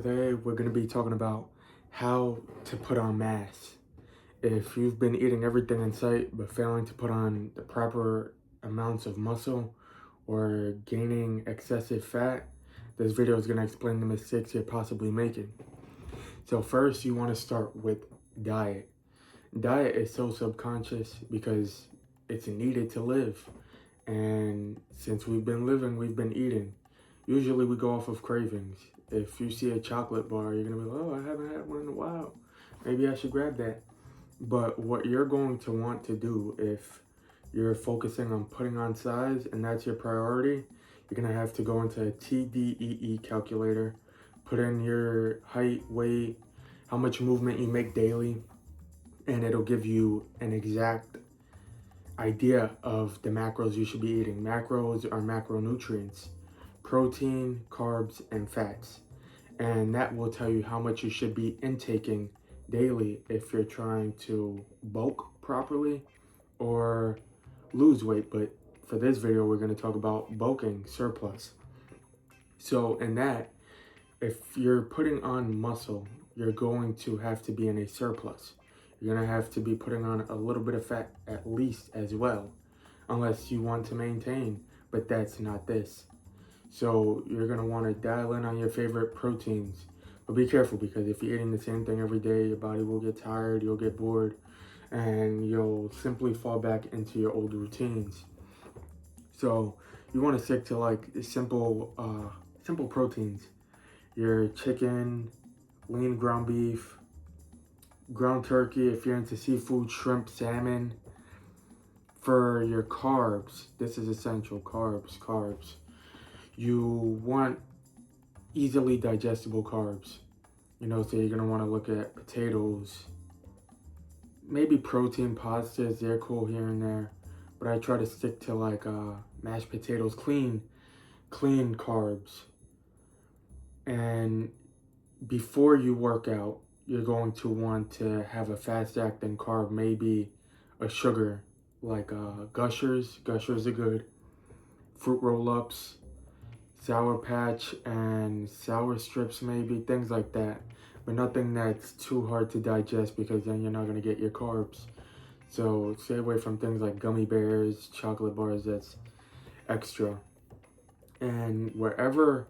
Today we're going to be talking about how to put on mass. If you've been eating everything in sight but failing to put on the proper amounts of muscle or gaining excessive fat, this video is going to explain the mistakes you're possibly making. So first, you want to start with diet. Diet is so subconscious because it's needed to live. And since we've been living, we've been eating. Usually we go off of cravings. If you see a chocolate bar, you're gonna be like, oh, I haven't had one in a while. Maybe I should grab that. But what you're going to want to do if you're focusing on putting on size and that's your priority, you're gonna have to go into a TDEE calculator, put in your height, weight, how much movement you make daily, and it'll give you an exact idea of the macros you should be eating. Macros are macronutrients: protein, carbs, and fats. And that will tell you how much you should be intaking daily if you're trying to bulk properly or lose weight. But for this video, we're going to talk about bulking surplus. So in that, if you're putting on muscle, you're going to have to be in a surplus. You're going to have to be putting on a little bit of fat at least as well, unless you want to maintain, but that's not this. So you're going to want to dial in on your favorite proteins. But be careful, because if you're eating the same thing every day, your body will get tired, you'll get bored, and you'll simply fall back into your old routines. So you want to stick to like simple proteins. Your chicken, lean ground beef, ground turkey if you're into seafood, shrimp, salmon. For your carbs, this is essential. Carbs. You want easily digestible carbs. So you're going to want to look at potatoes, maybe protein pastas. They're cool here and there, but I try to stick to like mashed potatoes, clean carbs. And before you work out, you're going to want to have a fast acting carb, maybe a sugar like Gushers. Gushers are good. Fruit roll-ups, Sour Patch and sour strips, maybe, things like that. But nothing that's too hard to digest, because then you're not going to get your carbs. So stay away from things like gummy bears, chocolate bars, that's extra. And wherever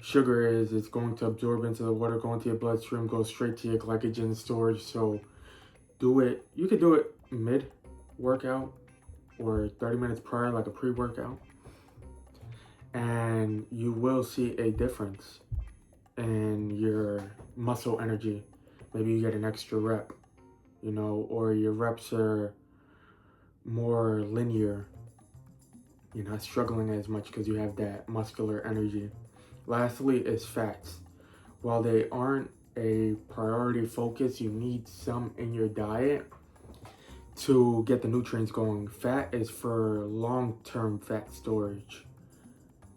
sugar is, it's going to absorb into the water, go into your bloodstream, go straight to your glycogen storage. So you could do it mid-workout or 30 minutes prior, like a pre-workout. And you will see a difference in your muscle energy. Maybe you get an extra rep, or your reps are more linear. You're not struggling as much because you have that muscular energy. Lastly is fats. While they aren't a priority focus, you need some in your diet to get the nutrients going. Fat is for long-term fat storage.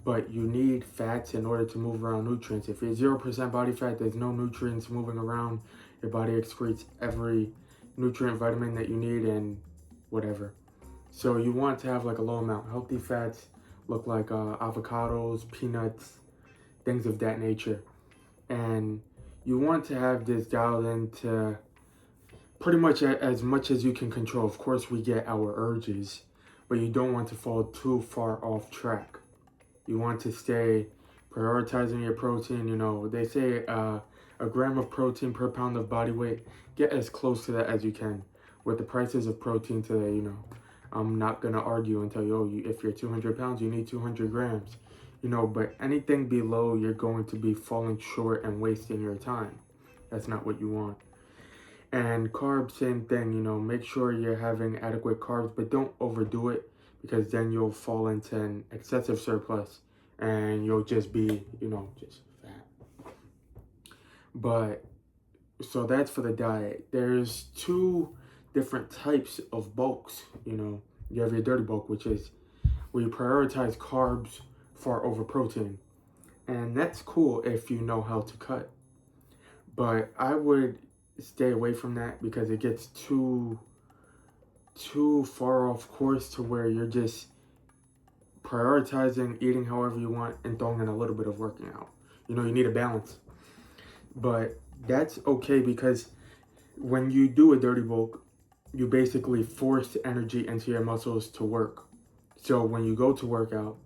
But you need fats in order to move around nutrients. If you're 0% body fat, there's no nutrients moving around. Your body excretes every nutrient, vitamin that you need, and whatever. So you want to have like a low amount. Healthy fats look like avocados, peanuts, things of that nature. And you want to have this dialed into pretty much as much as you can control. Of course, we get our urges, but you don't want to fall too far off track. You want to stay prioritizing your protein. They say a gram of protein per pound of body weight. Get as close to that as you can. With the prices of protein today, I'm not going to argue and tell you, if you're 200 pounds, you need 200 grams. But anything below, you're going to be falling short and wasting your time. That's not what you want. And carbs, same thing. Make sure you're having adequate carbs, but don't overdo it, because then you'll fall into an excessive surplus and you'll just be, just fat. But, so that's for the diet. There's two different types of bulks. You have your dirty bulk, which is where you prioritize carbs far over protein. And that's cool if you know how to cut. But I would stay away from that, because it gets too far off course to where you're just prioritizing eating however you want and throwing in a little bit of working out. You need a balance. But that's okay because when you do a dirty bulk, you basically force energy into your muscles to work. So when you go to work out,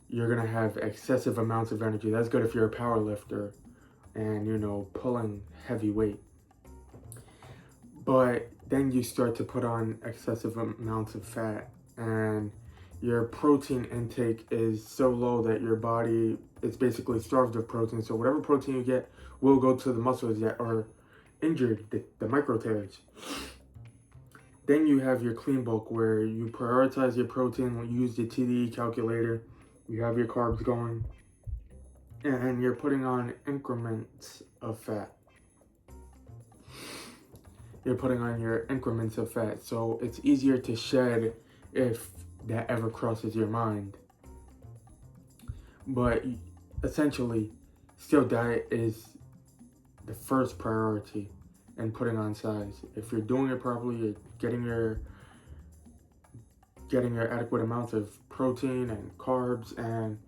you're gonna have excessive amounts of energy. That's good if you're a power lifter and pulling heavy weight. But then you start to put on excessive amounts of fat, and your protein intake is so low that your body is basically starved of protein. So whatever protein you get will go to the muscles that are injured, the micro tears. Then you have your clean bulk where you prioritize your protein, use the TDE calculator, you have your carbs going, and you're putting on increments of fat. You're putting on your increments of fat. So it's easier to shed if that ever crosses your mind. But essentially, still diet is the first priority in putting on size. If you're doing it properly, you're getting your adequate amounts of protein and carbs and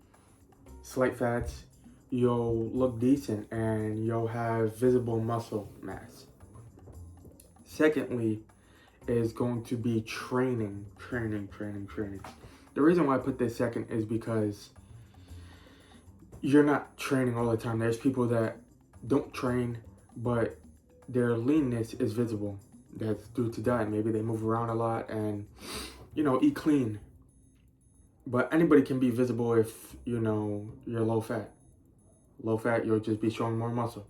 slight fats, you'll look decent and you'll have visible muscle mass. Secondly, is going to be training. The reason why I put this second is because you're not training all the time. There's people that don't train, but their leanness is visible. That's due to diet. Maybe they move around a lot and, eat clean. But anybody can be visible if, you're low fat. Low fat, you'll just be showing more muscle.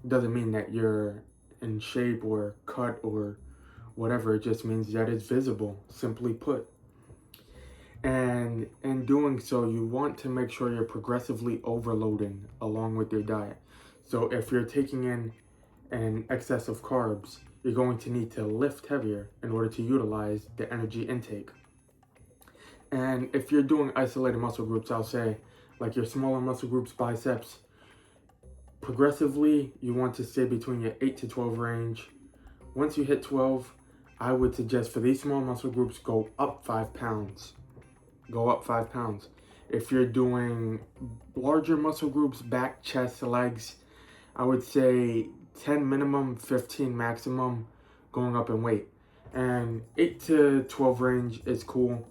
It doesn't mean that you're in shape or cut or whatever. It just means that it's visible, simply put. And in doing so, you want to make sure you're progressively overloading along with your diet. So if you're taking in an excess of carbs, you're going to need to lift heavier in order to utilize the energy intake. And if you're doing isolated muscle groups, I'll say, like your smaller muscle groups, biceps, progressively, you want to stay between your 8 to 12 range. Once you hit 12, I would suggest for these small muscle groups, go up 5 pounds. Go up 5 pounds. If you're doing larger muscle groups, back, chest, legs, I would say 10 minimum, 15 maximum, going up in weight. And 8 to 12 range is cool.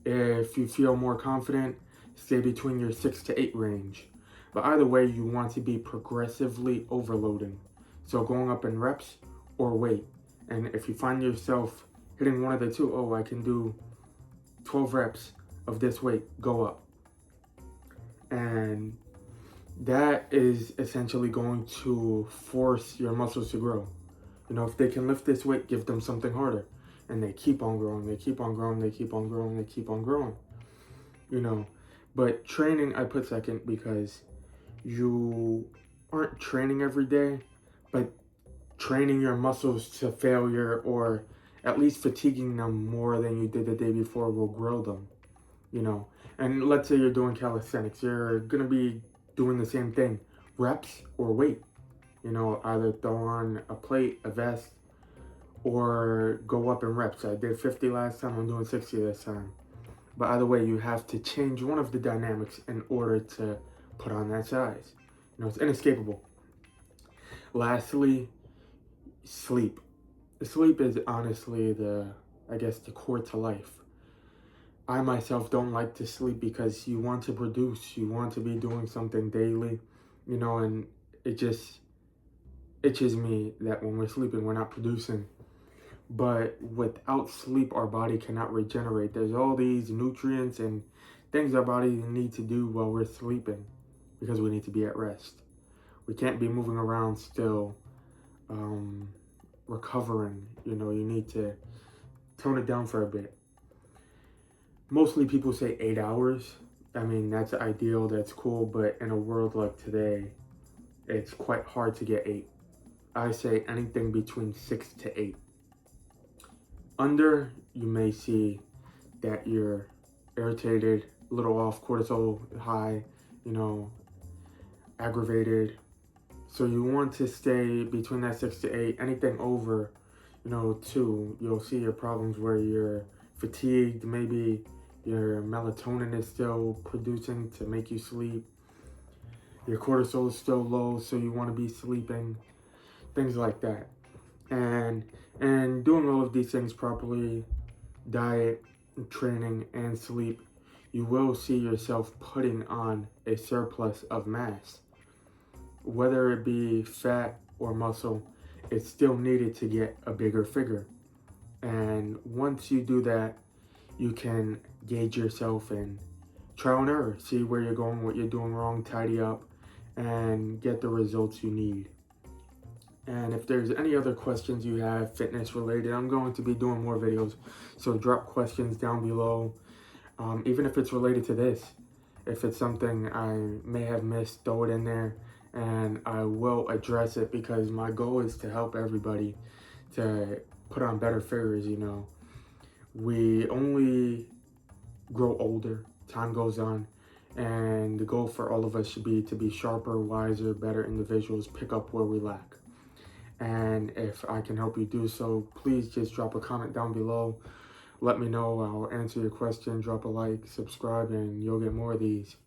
If you feel more confident, stay between your 6 to 8 range. But either way, you want to be progressively overloading. So going up in reps or weight. And if you find yourself hitting one of the two, I can do 12 reps of this weight, go up. And that is essentially going to force your muscles to grow. If they can lift this weight, give them something harder. And they keep on growing, they keep on growing, they keep on growing, they keep on growing. But training I put second because you aren't training every day, but training your muscles to failure or at least fatiguing them more than you did the day before will grow them. And let's say you're doing calisthenics, you're gonna be doing the same thing, reps or weight. Either throw on a plate, a vest, or go up in reps. I did 50 last time, I'm doing 60 this time. But either way, you have to change one of the dynamics in order to put on that size. It's inescapable. Lastly, sleep. Sleep is honestly the core to life. I myself don't like to sleep because you want to produce, you want to be doing something daily, and it just itches me that when we're sleeping, we're not producing. But without sleep, our body cannot regenerate. There's all these nutrients and things our body need to do while we're sleeping because we need to be at rest. We can't be moving around still, recovering. You need to tone it down for a bit. Mostly people say 8 hours. I mean, that's ideal, that's cool, but in a world like today, it's quite hard to get 8. I say anything between 6 to 8. Under, you may see that you're irritated, a little off, cortisol high, aggravated. So you want to stay between that 6 to 8. Anything over, 2, you'll see your problems where you're fatigued, maybe your melatonin is still producing to make you sleep. your cortisol is still low, so you want to be sleeping, things like that. And doing all of these things properly, diet, training, and sleep, you will see yourself putting on a surplus of mass. Whether it be fat or muscle, it's still needed to get a bigger figure. And once you do that, you can gauge yourself and trial and error, see where you're going, what you're doing wrong, tidy up, and get the results you need. And if there's any other questions you have fitness related, I'm going to be doing more videos. So drop questions down below, even if it's related to this. If it's something I may have missed, throw it in there and I will address it, because my goal is to help everybody to put on better figures. We only grow older, time goes on, and the goal for all of us should be to be sharper, wiser, better individuals, pick up where we lack. And if I can help you do so, please just drop a comment down below. Let me know. I'll answer your question. Drop a like, subscribe, and you'll get more of these.